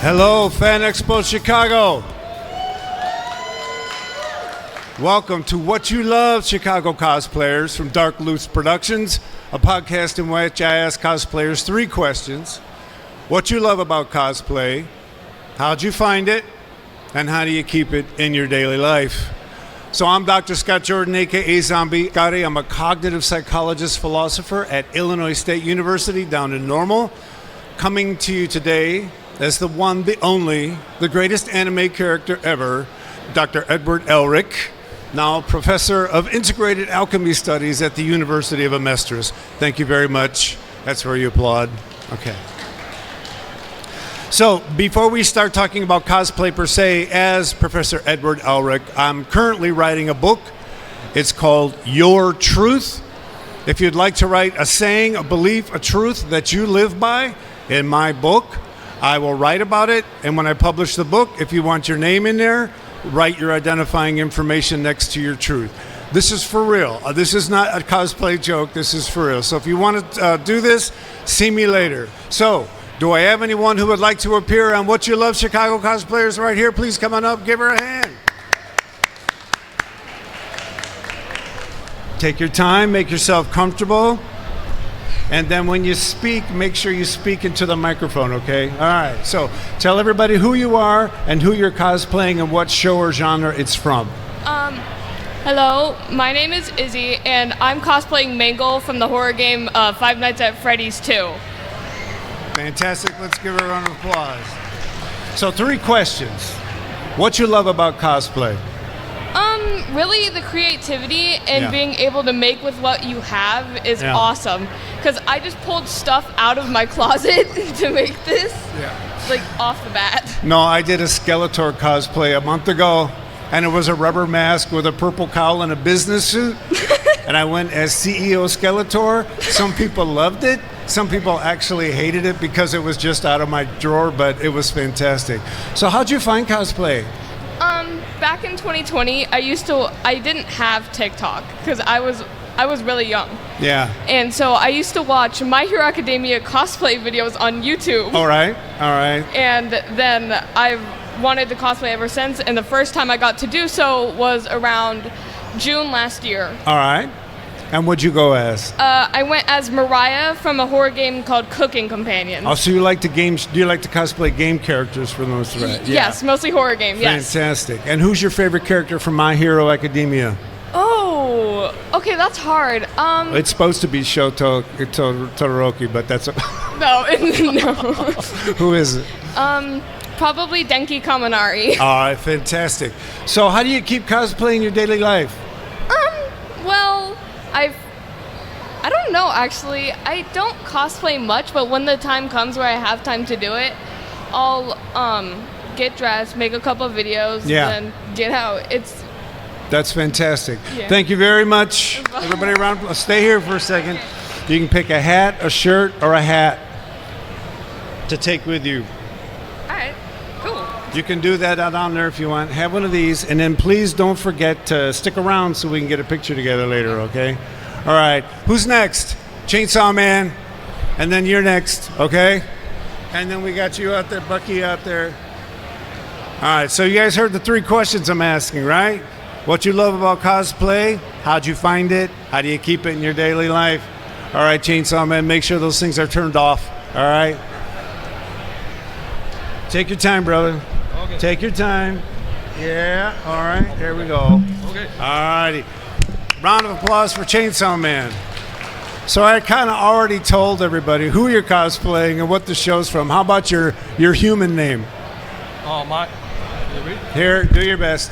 Hello, Fan Expo Chicago. Welcome to Whatchu, Chicago Cosplayers from darkloopsproductions, a podcast in which I ask cosplayers 3 questions. What you love about cosplay, how'd you find it, and how do you keep it in your daily life? So I'm Dr. Scott Jordan, aka Zombie Scotty. I'm a cognitive psychologist philosopher at Illinois State University down in Normal, coming to you today as the one, the only, the greatest anime character ever, Dr. Edward Elric, now Professor of Integrated Alchemy Studies at the University of Amestris. Thank you very much. That's where you applaud. Okay. So before we start talking about cosplay per se, as Professor Edward Elric, I'm currently writing a book. It's called Your Truth. If you'd like to write a saying, a belief, a truth that you live by in my book, I will write about it, and when I publish the book, if you want your name in there, write your identifying information next to your truth. This is for real. This is not a cosplay joke. This is for real. So if you want to do this, see me later. So, do I have anyone who would like to appear on What You Love Chicago Cosplayers right here? Please come on up, give her a hand. Take your time, make yourself comfortable. And then when you speak, make sure you speak into the microphone, okay? All right, so tell everybody who you are and who you're cosplaying and what show or genre it's from. Hello, my name is Izzy, and I'm cosplaying Mangle from the horror game Five Nights at Freddy's 2. Fantastic, let's give her a round of applause. So 3 questions. What you love about cosplay? Really the creativity and being able to make with what you have is awesome. Because I just pulled stuff out of my closet to make this, like off the bat. No, I did a Skeletor cosplay a month ago, and it was a rubber mask with a purple cowl and a business suit. And I went as CEO Skeletor. Some people loved it. Some people actually hated it because it was just out of my drawer, but it was fantastic. So how'd you find cosplay? Back in 2020, I didn't have TikTok because I was really young. Yeah. And so I used to watch My Hero Academia cosplay videos on YouTube. All right. And then I've wanted to cosplay ever since, and the first time I got to do so was around June last year. All right. And what'd you go as? I went as Mariah from a horror game called Cooking Companions. Oh, so you like to games? Do you like to cosplay game characters for the most part? Yes, mostly horror game. Yes. Fantastic. And who's your favorite character from My Hero Academia? Oh, okay, that's hard. It's supposed to be Shoto Todoroki, but that's no. Who is it? Probably Denki Kaminari. All right, fantastic. So, how do you keep cosplay in your daily life? Well, I don't know, actually. I don't cosplay much, but when the time comes where I have time to do it, I'll get dressed, make a couple of videos, and get out. That's fantastic. Yeah. Thank you very much. Everybody around, stay here for a second. You can pick a hat, a shirt, or a hat to take with you. All right, cool. You can do that out on there if you want. Have one of these, and then please don't forget to stick around so we can get a picture together later, okay? All right, who's next? Chainsaw Man, and then you're next, okay? And then we got you out there, Bucky out there. All right, so you guys heard the 3 questions I'm asking, right? What you love about cosplay? How'd you find it? How do you keep it in your daily life? All right, Chainsaw Man, make sure those things are turned off, all right? Take your time, brother. Okay. Take your time. Yeah, all right, there we go. Okay. All righty. Round of applause for Chainsaw Man. So I kind of already told everybody who you're cosplaying and what the show's from. How about your human name? Oh, Here, do your best.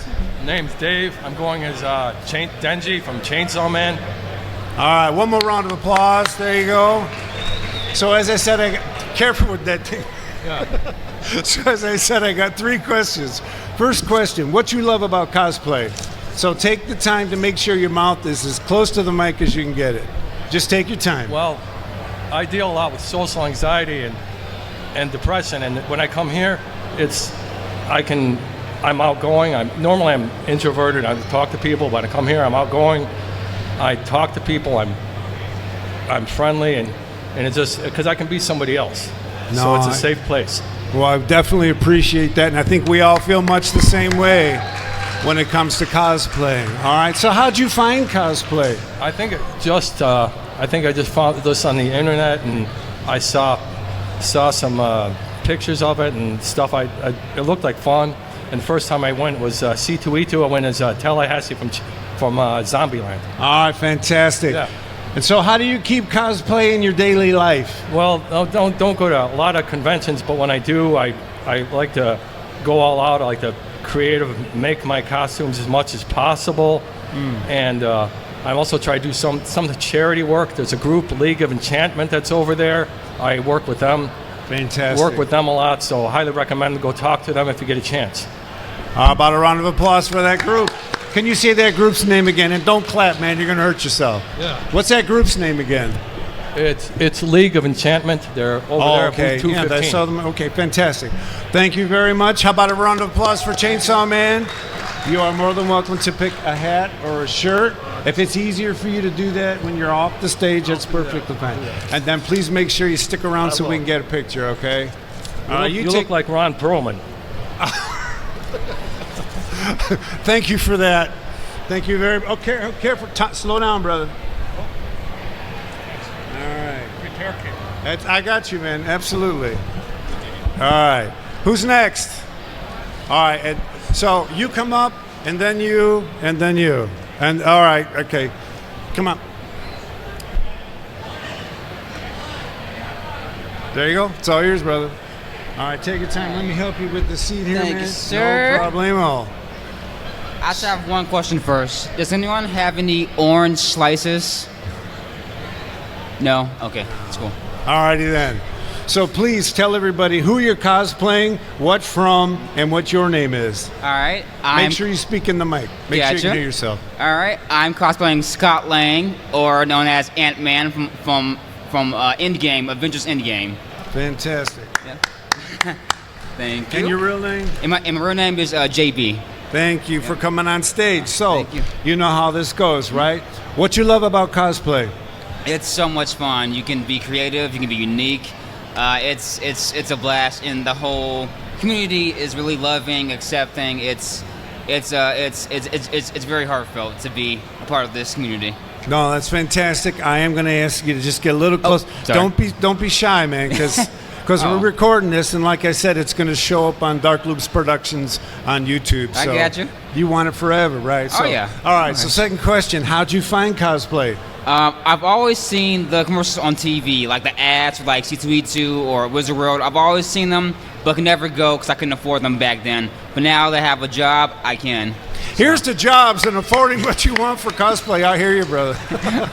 name's Dave. I'm going as Denji from Chainsaw Man. All right, one more round of applause. There you go. So as I said, careful with that thing. Yeah. So as I said, I got 3 questions. First question, what you love about cosplay? So take the time to make sure your mouth is as close to the mic as you can get it. Just take your time. Well, I deal a lot with social anxiety and depression, and when I come here, I'm outgoing. Normally I'm introverted. I talk to people, but I come here, I'm outgoing. I talk to people. I'm friendly, and it's just because I can be somebody else. No, so it's a safe place. Well, I definitely appreciate that, and I think we all feel much the same way when it comes to cosplaying. All right, so how'd you find cosplay? I think I just found this on the internet, and I saw some pictures of it and stuff. It looked like fun. And the first time I went was C2E2. I went as Tallahassee from Zombieland. All right, fantastic. Yeah. And so how do you keep cosplay in your daily life? Well, don't go to a lot of conventions, but when I do, I like to go all out. I like to make my costumes as much as possible. And I also try to do some of the charity work. There's a group, League of Enchantment, that's over there. I work with them. Fantastic. Work with them a lot, so I highly recommend to go talk to them if you get a chance. How about a round of applause for that group? Can you say that group's name again? And don't clap, man. You're going to hurt yourself. Yeah. What's that group's name again? It's League of Enchantment. They're over there at okay. booth 215. Yeah, I saw them. Okay, fantastic. Thank you very much. How about a round of applause for Chainsaw Man? You are more than welcome to pick a hat or a shirt. If it's easier for you to do that when you're off the stage, that's perfectly fine. And then please make sure you stick around so we can get a picture, okay? You look like Ron Perlman. Thank you for that. Thank you very much. Okay, careful. Slow down, brother. All right. I got you, man. Absolutely. All right. Who's next? All right. And so you come up, and then you, and then you. And all right. Okay. Come on. There you go. It's all yours, brother. All right. Take your time. Let me help you with the seat here, Thank man. you, sir. No problemo. I should have one question first. Does anyone have any orange slices? No? Okay, that's cool. All righty then. So please tell everybody who you're cosplaying, what from, and what your name is. All right. Make sure you speak in the mic. Make sure you can hear yourself. All right. I'm cosplaying Scott Lang, or known as Ant-Man from Endgame, Avengers Endgame. Fantastic. Yeah. Thank you. And your real name? And my real name is JB. Thank you for coming on stage. So, Thank you. You know how this goes, right? What you love about cosplay? It's so much fun. You can be creative. You can be unique. It's a blast, and the whole community is really loving, accepting. It's very heartfelt to be a part of this community. No, that's fantastic. I am going to ask you to just get a little close. Sorry. Don't be shy, man, because we're recording this, and like I said, it's going to show up on Darkloopsproductions on YouTube. I So got you. You want it forever, right? So, yeah. All right. So second question: how'd you find cosplay? I've always seen the commercials on TV, like the ads for like C2E2 or Wizard World. I've always seen them, but could never go because I couldn't afford them back then. But now that I have a job, I can. Here's to jobs and affording what you want for cosplay. I hear you, brother.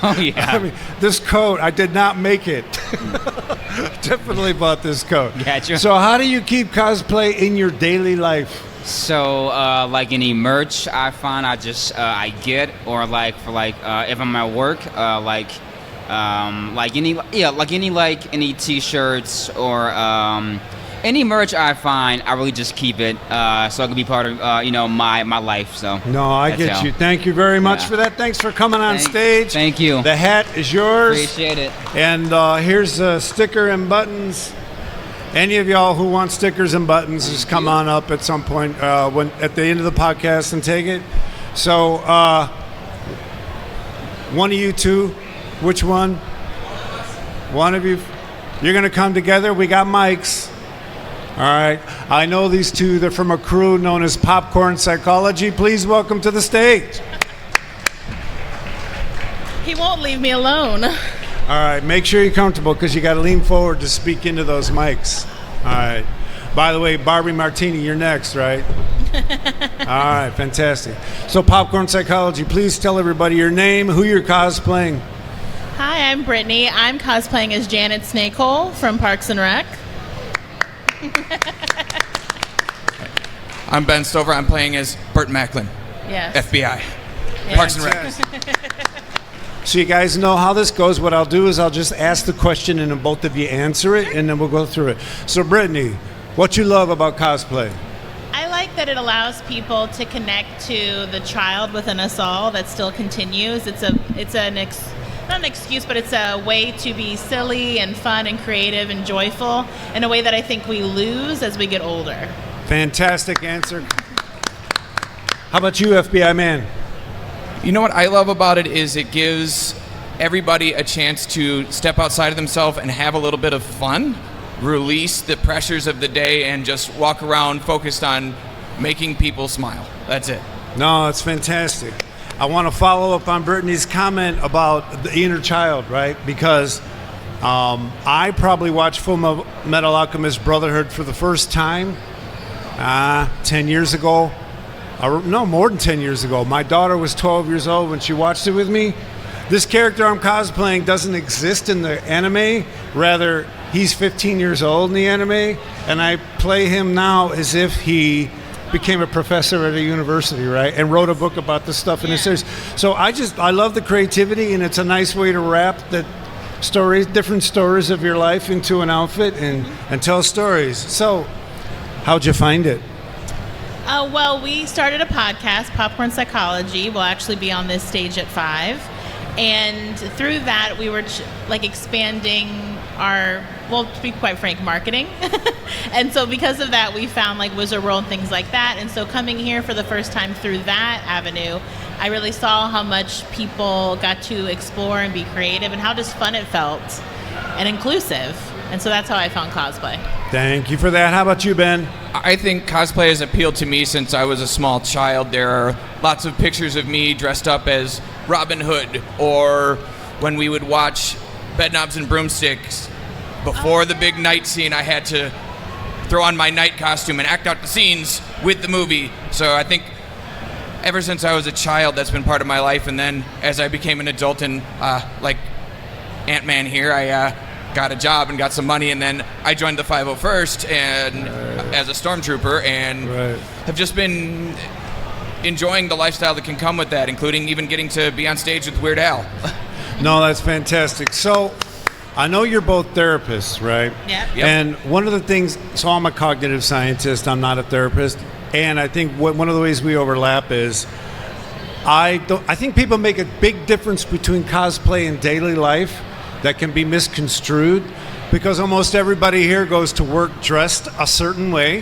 Oh, yeah. I mean, this coat, I did not make it. Definitely bought this coat. Gotcha. So how do you keep cosplay in your daily life? So, like any merch I find, I get, or like for if I'm at work, any T-shirts or any merch I find, I really just keep it so it can be part of my life. So No, I that's get how. you. Thank you very much for that. Thanks for coming on stage. Thank you. The hat is yours. Appreciate it. And here's a sticker and buttons. Any of y'all who want stickers and buttons, just come on up at some point at the end of the podcast and take it. So, one of you two, which one? One of you. You're going to come together. We got mics. All right. I know these two. They're from a crew known as Popcorn Psychology. Please welcome to the stage. He won't leave me alone. All right, make sure you're comfortable because you got to lean forward to speak into those mics. All right. By the way, Barbie Martini, you're next, right? All right, fantastic. So, Popcorn Psychology, please tell everybody your name, who you're cosplaying. Hi, I'm Brittany. I'm cosplaying as Janet Snakehole from Parks and Rec. I'm Ben Stover. I'm playing as Burt Macklin, Yes. FBI, Yeah. Parks and Rec. So you guys know how this goes. What I'll do is I'll just ask the question and then both of you answer it, and then we'll go through it. So, Brittany, what you love about cosplay? I like that it allows people to connect to the child within us all that still continues. It's not an excuse, but it's a way to be silly and fun and creative and joyful in a way that I think we lose as we get older. Fantastic answer. How about you, FBI man? You know what I love about it is it gives everybody a chance to step outside of themselves and have a little bit of fun, release the pressures of the day, and just walk around focused on making people smile. That's it. No, it's fantastic. I want to follow up on Brittany's comment about the inner child, right? Because I probably watched Full Metal Alchemist Brotherhood for the first time 10 years ago. No, more than 10 years ago. My daughter was 12 years old when she watched it with me. This character I'm cosplaying doesn't exist in the anime. Rather, he's 15 years old in the anime, and I play him now as if he became a professor at a university, right? And wrote a book about the stuff in his series. So I love the creativity, and it's a nice way to wrap the stories, different stories of your life into an outfit and tell stories. So, how'd you find it? Well, we started a podcast, Popcorn Psychology. We'll actually be on this stage at 5. And through that, we were expanding our, well, to be quite frank, marketing. And so because of that, we found Wizard World and things like that. And so coming here for the first time through that avenue, I really saw how much people got to explore and be creative and how just fun it felt and inclusive. And so that's how I found cosplay. Thank you for that. How about you, Ben? I think cosplay has appealed to me since I was a small child. There are lots of pictures of me dressed up as Robin Hood, or when we would watch Bedknobs and Broomsticks. Before the big night scene, I had to throw on my night costume and act out the scenes with the movie. So I think ever since I was a child, that's been part of my life. And then as I became an adult and like Ant-Man here, I got a job and got some money, and then I joined the 501st and as a stormtrooper, and have just been enjoying the lifestyle that can come with that, including even getting to be on stage with Weird Al. No, that's fantastic. So I know you're both therapists, right? Yeah. Yep. And one of the things, so I'm a cognitive scientist, I'm not a therapist, and I think one of the ways we overlap is I think people make a big difference between cosplay and daily life that can be misconstrued, because almost everybody here goes to work dressed a certain way.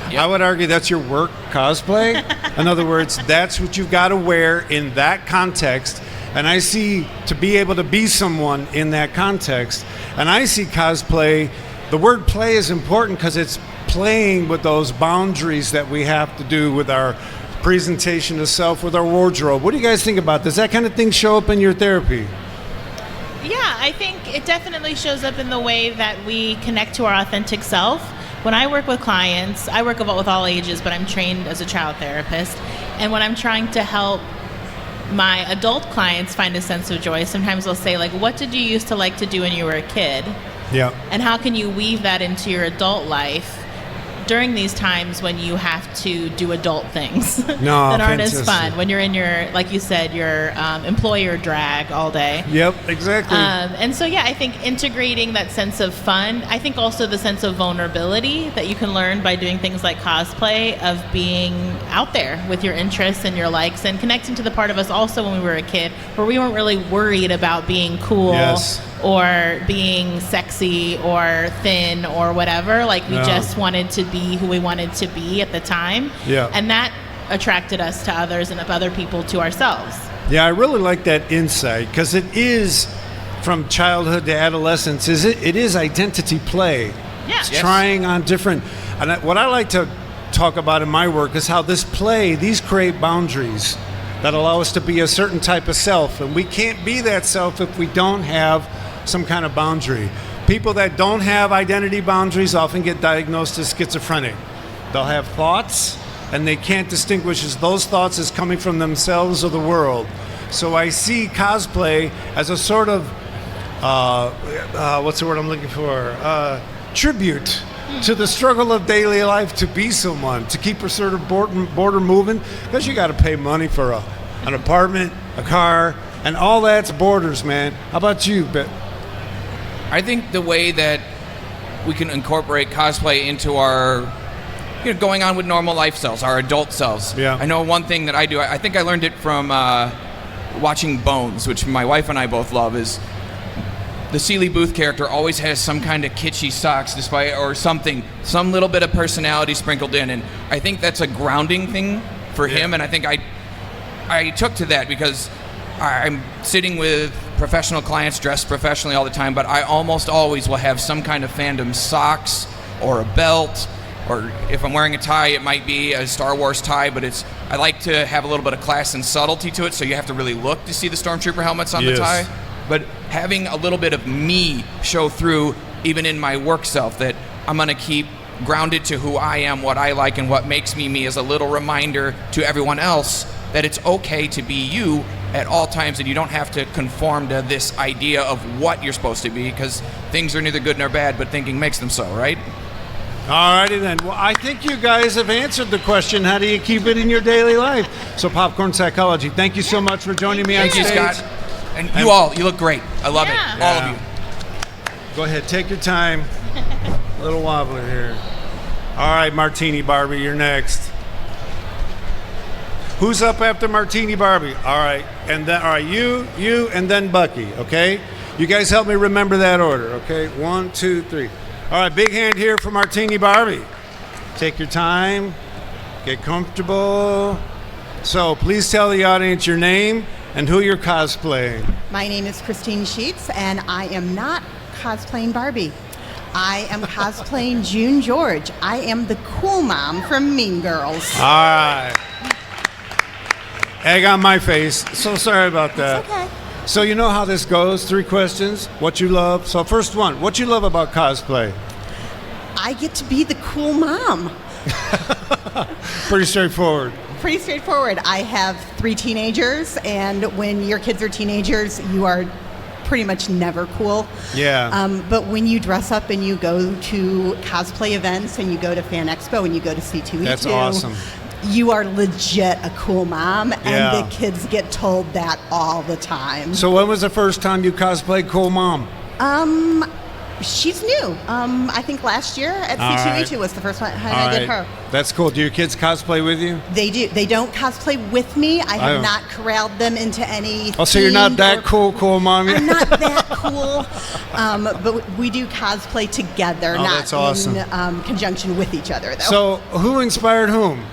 Yep. I would argue that's your work cosplay. In other words, that's what you've got to wear in that context. And I see, to be able to be someone in that context, and I see cosplay, the word play is important because it's playing with those boundaries that we have to do with our presentation of self, with our wardrobe. What do you guys think about this? Does that kind of thing show up in your therapy? Yeah, I think it definitely shows up in the way that we connect to our authentic self. When I work with clients, I work with all ages, but I'm trained as a child therapist. And when I'm trying to help my adult clients find a sense of joy, sometimes they'll say, what did you used to like to do when you were a kid? Yeah. And how can you weave that into your adult life during these times when you have to do adult things that aren't as fun, when you're in your, like you said, your employer drag all day. Yep, exactly. And so, I think integrating that sense of fun, I think also the sense of vulnerability that you can learn by doing things like cosplay, of being out there with your interests and your likes, and connecting to the part of us also when we were a kid, where we weren't really worried about being cool or being sexy or thin or whatever. We just wanted to be who we wanted to be at the time. Yeah. And that attracted us to others, and of other people to ourselves. Yeah, I really like that insight, because it is, from childhood to adolescence, it is identity play. Yeah. It's trying on different, and what I like to talk about in my work is how these create boundaries that allow us to be a certain type of self, and we can't be that self if we don't have some kind of boundary. People that don't have identity boundaries often get diagnosed as schizophrenic. They'll have thoughts, and they can't distinguish those thoughts as coming from themselves or the world. So I see cosplay as a sort of, what's the word I'm looking for? Tribute to the struggle of daily life to be someone, to keep a sort of border moving, because you got to pay money for an apartment, a car, and all that's borders, man. How about you, Ben? I think the way that we can incorporate cosplay into our going on with normal life selves, our adult selves. Yeah. I know one thing that I do, I think I learned it from watching Bones, which my wife and I both love, is the Seeley Booth character always has some kind of kitschy socks despite or something, some little bit of personality sprinkled in, and I think that's a grounding thing for him, and I think I took to that because I'm sitting with professional clients dressed professionally all the time, but I almost always will have some kind of fandom socks or a belt, or if I'm wearing a tie, it might be a Star Wars tie, but I like to have a little bit of class and subtlety to it, so you have to really look to see the Stormtrooper helmets on the tie. But having a little bit of me show through even in my work self, that I'm going to keep grounded to who I am, what I like, and what makes me me, as a little reminder to everyone else that it's okay to be you at all times, and you don't have to conform to this idea of what you're supposed to be, because things are neither good nor bad, but thinking makes them so, right? All righty then. Well, I think you guys have answered the question, how do you keep it in your daily life? So Popcorn Psychology, thank you so much for joining me on Thank stage. you, Scott. And you look great. I love it. All of you. Go ahead, take your time. A little wobbly here. All right, Martini Barbie, you're next. Who's up after Martini Barbie? All right, and then you, and then Bucky. Okay, you guys help me remember that order. Okay, 1, 2, 3. All right, big hand here for Martini Barbie. Take your time, get comfortable. So please tell the audience your name and who you're cosplaying. My name is Christine Sheets, and I am not cosplaying Barbie. I am cosplaying June George. I am the cool mom from Mean Girls. All right. Egg on my face. So sorry about that. It's okay. So you know how this goes? 3 questions. What you love. So first one, what you love about cosplay? I get to be the cool mom. Pretty straightforward. Pretty straightforward. I have 3 teenagers, and when your kids are teenagers, you are pretty much never cool. Yeah. But when you dress up and you go to cosplay events and you go to Fan Expo and you go to C2E2, That's awesome. You are legit a cool mom, and Yeah. the kids get told that all the time. So when was the first time you cosplayed Cool Mom? She's new. I think last year at All C2E2 right. was the first time All I did right. her. That's cool. Do your kids cosplay with you? They do. They don't cosplay with me. I have Oh. not corralled them into any. Oh, so you're not themed that or- cool mom? I'm not that cool, but we do cosplay together, Oh, not that's awesome. in conjunction with each other, though. So who inspired whom?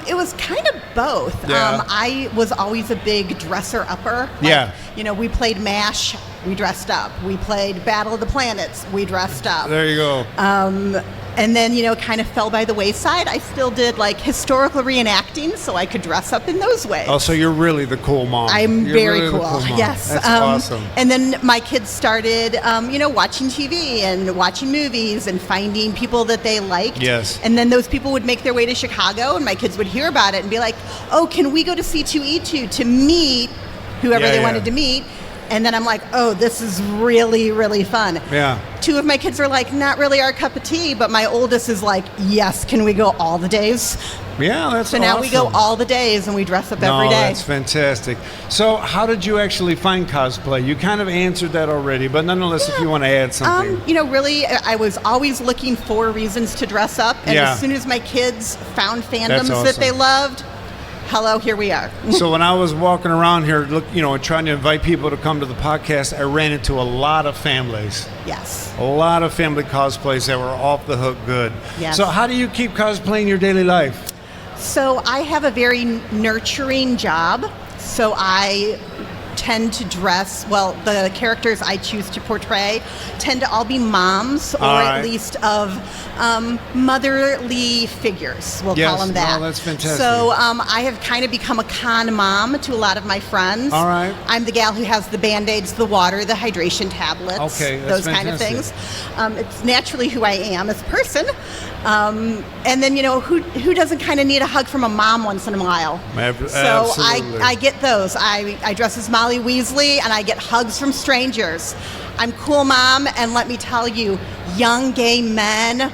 It was kind of both. Yeah. I was always a big dresser-upper. Yeah. You know, we played MASH, we dressed up. We played Battle of the Planets, we dressed up. There you go. And then, you know, kind of fell by the wayside. I still did, like, historical reenacting, so I could dress up in those ways. Oh, so you're really the cool mom. I'm You're very really the cool. mom. Yes. That's awesome. And then my kids started, you know, watching TV and watching movies and finding people that they liked. Yes. And then those people would make their way to Chicago, and my kids would hear about it and be like, "Oh, can we go to C2E2 to meet whoever Yeah, they yeah. wanted to meet?" And then I'm like, "Oh, this is really, really fun." Yeah. 2 of my kids are like, "Not really our cup of tea," but my oldest is like, "Yes, can we go all the days?" Yeah, that's So awesome. now we go all the days and we dress up every No, day. that's fantastic. So how did you actually find cosplay? You kind of answered that already, but nonetheless, if you want to add something. You know, really, I was always looking for reasons to dress up, and Yeah. as soon as my kids found fandoms That's that they awesome. loved, hello, here we are. So when I was walking around here, trying to invite people to come to the podcast, I ran into a lot of families. Yes. A lot of family cosplays that were off the hook good. Yes. So how do you keep cosplaying your daily life? So I have a very nurturing job, so I tend to dress, well, the characters I choose to portray tend to all be moms, or All at right. least of motherly figures, we'll Yes. call them that. Oh, that's fantastic. So I have kind of become a con mom to a lot of my friends. All right. I'm the gal who has the Band-Aids, the water, the hydration tablets, Okay, that's those kind of fantastic. things. It's naturally who I am as a person. And then, you know, who doesn't kind of need a hug from a mom once in a while? So Absolutely. I get those. I dress as Molly Weasley, and I get hugs from strangers. I'm cool mom, and let me tell you, young gay men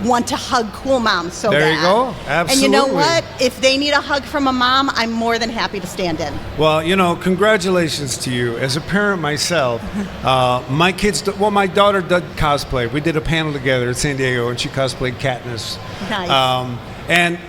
want to hug cool moms so There bad. you go. And you know Absolutely. what? If they need a hug from a mom, I'm more than happy to stand in. Well, congratulations to you. As a parent myself, my daughter did cosplay. We did a panel together at San Diego, and she cosplayed Katniss. Nice. And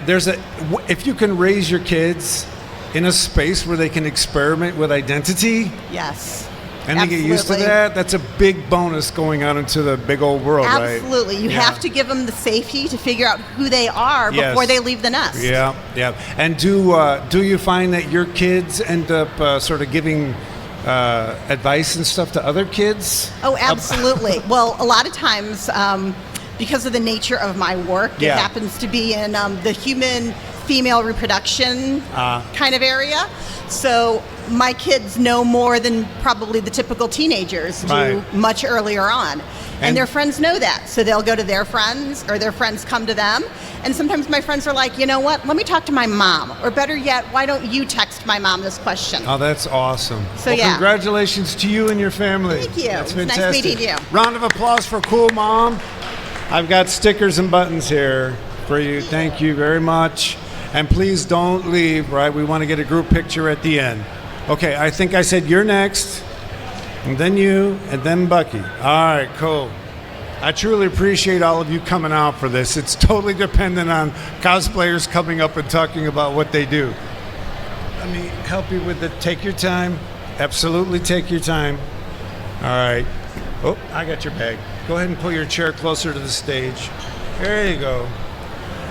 if you can raise your kids in a space where they can experiment with identity Yes. and they get used to Absolutely. that. That's a big bonus going out into the big old world, right? Absolutely. You Yeah. have to give them the safety to figure out who they are Yes. before they leave the nest. Yeah, yeah. And do you find that your kids end up sort of giving advice and stuff to other kids? Oh, absolutely. Well, a lot of times, because of the nature of my work, Yeah. it happens to be in the human female reproduction kind of area. So my kids know more than probably the typical teenagers do Right. much earlier on. And their friends know that. So they'll go to their friends or their friends come to them. And sometimes my friends are like, you know what, let me talk to my mom. Or better yet, why don't you text my mom this question? Oh, that's awesome. So, well, yeah. Congratulations to you and your family. Thank you. That's It's nice fantastic. meeting you. Round of applause for Cool Mom. I've got stickers and buttons here for you. Thank you very much. And please don't leave, right? We want to get a group picture at the end. Okay, I think I said you're next, and then you, and then Bucky. All right, cool. I truly appreciate all of you coming out for this. It's totally dependent on cosplayers coming up and talking about what they do. Let me help you with the take your time. Absolutely take your time. All right. Oh, I got your bag. Go ahead and pull your chair closer to the stage. There you go.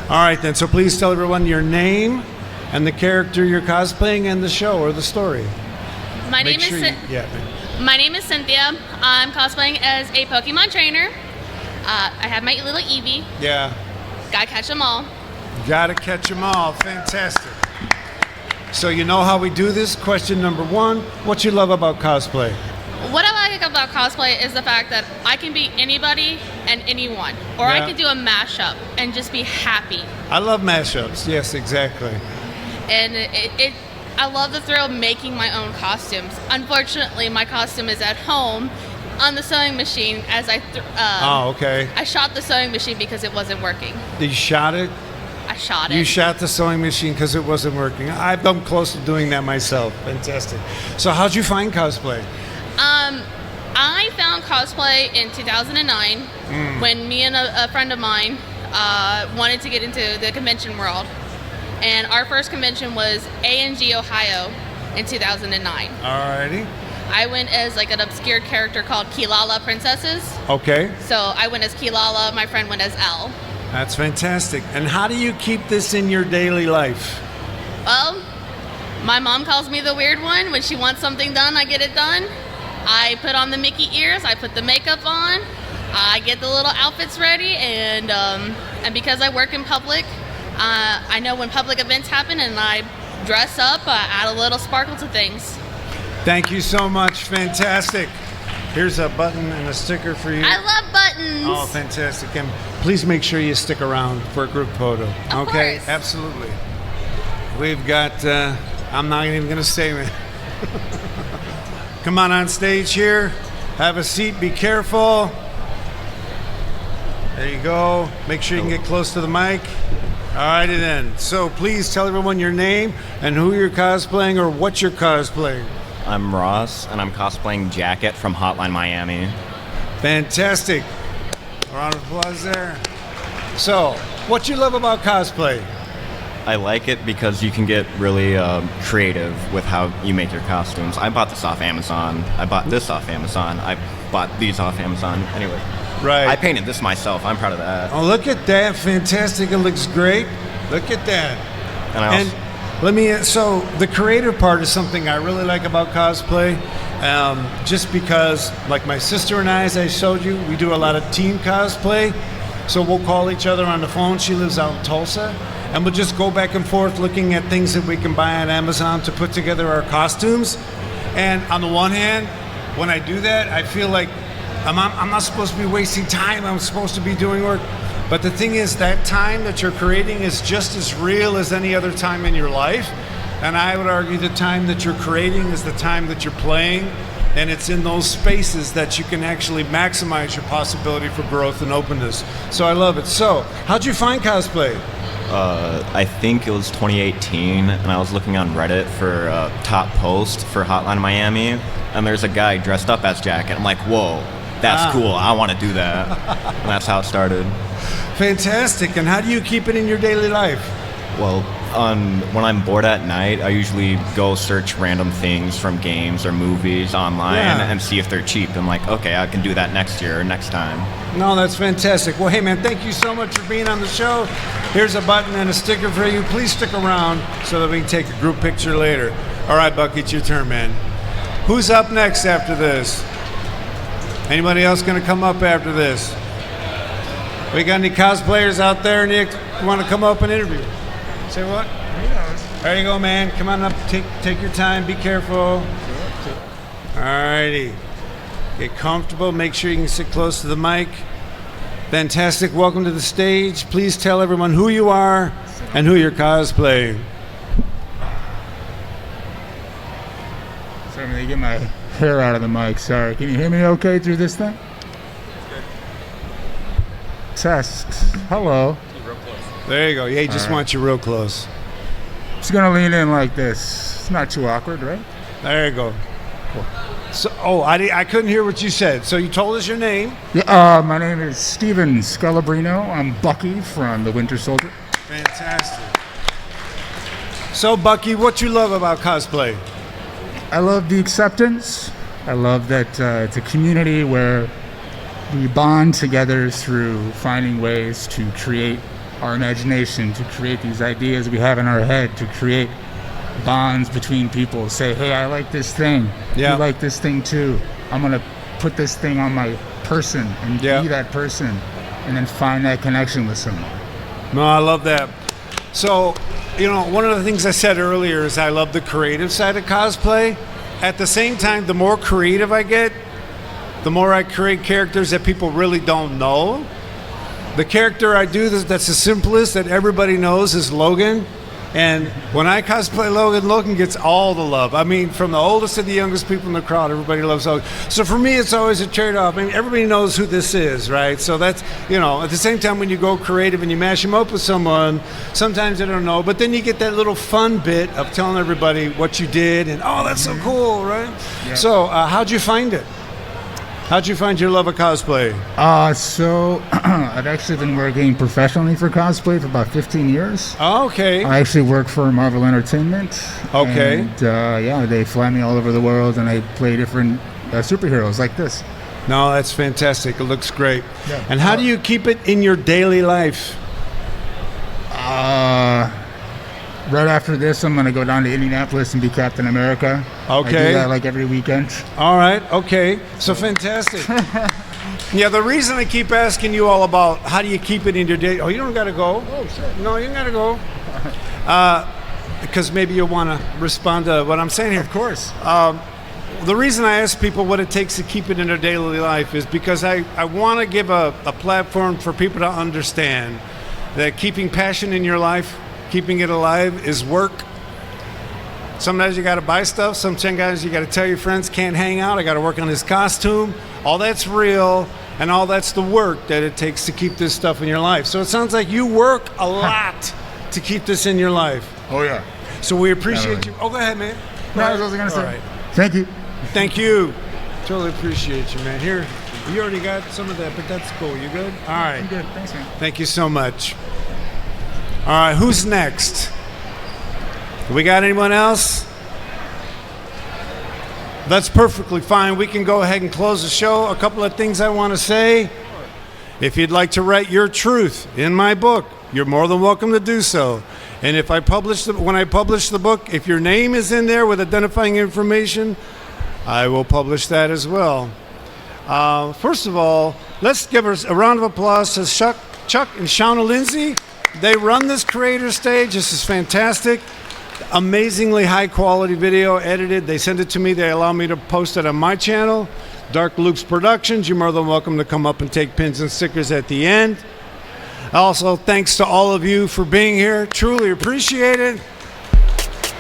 All right, then. So please tell everyone your name and the character you're cosplaying and the show or the story. My name Make sure is you, yeah. My name is Cynthia. I'm cosplaying as a Pokemon trainer. I have my little Eevee. Yeah. Gotta catch them all. Gotta catch them all. Fantastic. So you know how we do this? Question number one, what you love about cosplay? What I like about cosplay is the fact that I can be anybody and anyone, or Yeah. I can do a mashup and just be happy. I love mashups. Yes, exactly. And I love the thrill of making my own costumes. Unfortunately, my costume is at home on the sewing machine as Oh, okay. I shot the sewing machine because it wasn't working. You shot it? I shot it. You shot the sewing machine because it wasn't working. I've come close to doing that myself. Fantastic. So how'd you find cosplay? I found cosplay in 2009 when me and a friend of mine wanted to get into the convention world. And our first convention was A&G Ohio in 2009. Alrighty. I went as like an obscure character called Kilala Princesses. Okay. So I went as Kilala, my friend went as Elle. That's fantastic. And how do you keep this in your daily life? Well, my mom calls me the weird one. When she wants something done, I get it done. I put on the Mickey ears, I put the makeup on, I get the little outfits ready, and because I work in public, I know when public events happen and I dress up, add a little sparkle to things. Thank you so much. Fantastic. Here's a button and a sticker for you. I love buttons. Oh, fantastic. And please make sure you stick around for a group photo. Of Okay, course. absolutely. We've got, I'm not even going to say it. Come on stage here. Have a seat. Be careful. There you go. Make sure you can get close to the mic. All righty then. So please tell everyone your name and who you're cosplaying or what you're cosplaying. I'm Ross, and I'm cosplaying Jacket from Hotline Miami. Fantastic. A round of applause there. So, what you love about cosplay? I like it because you can get really creative with how you make your costumes. I bought this off Amazon. I bought this off Amazon. I bought these off Amazon. Anyway, Right. I painted this myself. I'm proud of that. Oh, look at that. Fantastic. It looks great. Look at that. And I also, So the creative part is something I really like about cosplay, just because, like my sister and I, as I showed you, we do a lot of team cosplay. So we'll call each other on the phone. She lives out in Tulsa, and we'll just go back and forth looking at things that we can buy on Amazon to put together our costumes. And on the one hand, when I do that, I feel like I'm not supposed to be wasting time. I'm supposed to be doing work. But the thing is, that time that you're creating is just as real as any other time in your life. And I would argue the time that you're creating is the time that you're playing. And it's in those spaces that you can actually maximize your possibility for growth and openness. So I love it. So, how'd you find cosplay? I think it was 2018, and I was looking on Reddit for a top post for Hotline Miami, and there's a guy dressed up as Jacket. I'm like, whoa, that's cool. I want to do that. And that's how it started. Fantastic. And how do you keep it in your daily life? Well, When I'm bored at night, I usually go search random things from games or movies online and see if they're cheap. I'm like, okay, I can do that next year or next time. No, that's fantastic. Well, hey, man, thank you so much for being on the show. Here's a button and a sticker for you. Please stick around so that we can take a group picture later. All right, Bucky, it's your turn, man. Who's up next after this? Anybody else going to come up after this? We got any cosplayers out there and you want to come up and interview? Say what? There you go, man. Come on up. Take your time. Be careful. All righty. Get comfortable. Make sure you can sit close to the mic. Fantastic. Welcome to the stage. Please tell everyone who you are and who you're cosplaying. Sorry, I'm going to get my hair out of the mic. Sorry. Can you hear me okay through this thing? Test. Hello. There you go. Yeah, he just wants you real close. Just going to lean in like this. It's not too awkward, right? There you go. Cool. So, I couldn't hear what you said. So you told us your name. Yeah, my name is Steven Scalabrino. I'm Bucky from The Winter Soldier. Fantastic. So, Bucky, what you love about cosplay? I love the acceptance. I love that it's a community where we bond together through finding ways to create our imagination, to create these ideas we have in our head, to create bonds between people. Say, hey, I like this thing. Yeah. You like this thing too. I'm going to put this thing on my person and be that person, and then find that connection with someone. No, I love that. So, one of the things I said earlier is I love the creative side of cosplay. At the same time, the more creative I get, the more I create characters that people really don't know. The character I do that's the simplest that everybody knows is Logan. And when I cosplay Logan, Logan gets all the love. I mean, from the oldest to the youngest people in the crowd, everybody loves Logan. So for me, it's always a trade-off. I mean, everybody knows who this is, right? So that's, at the same time when you go creative and you mash them up with someone, sometimes they don't know. But then you get that little fun bit of telling everybody what you did and, oh, that's so cool, right? Yeah. So how'd you find it? How'd you find your love of cosplay? So I've actually been working professionally for cosplay for about 15 years. Oh, okay. I actually work for Marvel Entertainment. Okay. And they fly me all over the world, and I play different superheroes like this. No, that's fantastic. It looks great. Yeah. And how do you keep it in your daily life? Right after this, I'm going to go down to Indianapolis and be Captain America. Okay. I do that like every weekend. All right. Okay. So fantastic. Yeah, the reason I keep asking you all about how do you keep it in your day. Oh, you don't got to go. Oh, sure. No, you don't got to go. Because maybe you'll want to respond to what I'm saying here. Of course. The reason I ask people what it takes to keep it in their daily life is because I want to give a platform for people to understand that keeping passion in your life, keeping it alive, is work. Sometimes you got to buy stuff. Sometimes you got to tell your friends, can't hang out. I got to work on this costume. All that's real, and all that's the work that it takes to keep this stuff in your life. So it sounds like you work a lot to keep this in your life. Oh, yeah. So we appreciate you. Oh, go ahead, man. No, I was going to say. All right. Thank you. Thank you. Totally appreciate you, man. Here, you already got some of that, but that's cool. You good? All right. I'm good. Thanks, man. Thank you so much. All right, who's next? We got anyone else? That's perfectly fine. We can go ahead and close the show. A couple of things I want to say. If you'd like to write your truth in my book, you're more than welcome to do so. And if when I publish the book, if your name is in there with identifying information, I will publish that as well. First of all, let's give a round of applause to Chuck and Shauna Lindsey. They run this creator stage. This is fantastic. Amazingly high quality video, edited. They send it to me. They allow me to post it on my channel, Dark Loops Productions. You're more than welcome to come up and take pins and stickers at the end. Also, thanks to all of you for being here. Truly appreciate it.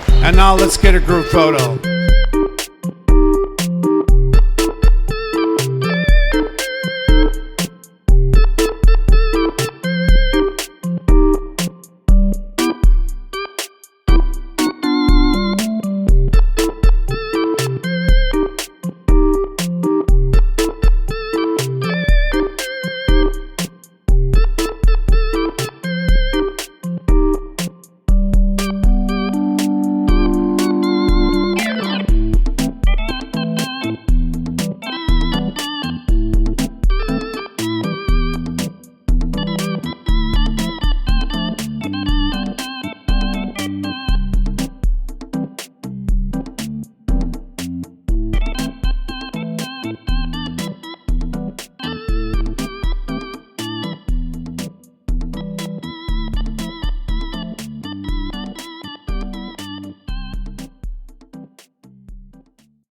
And now let's get a group photo.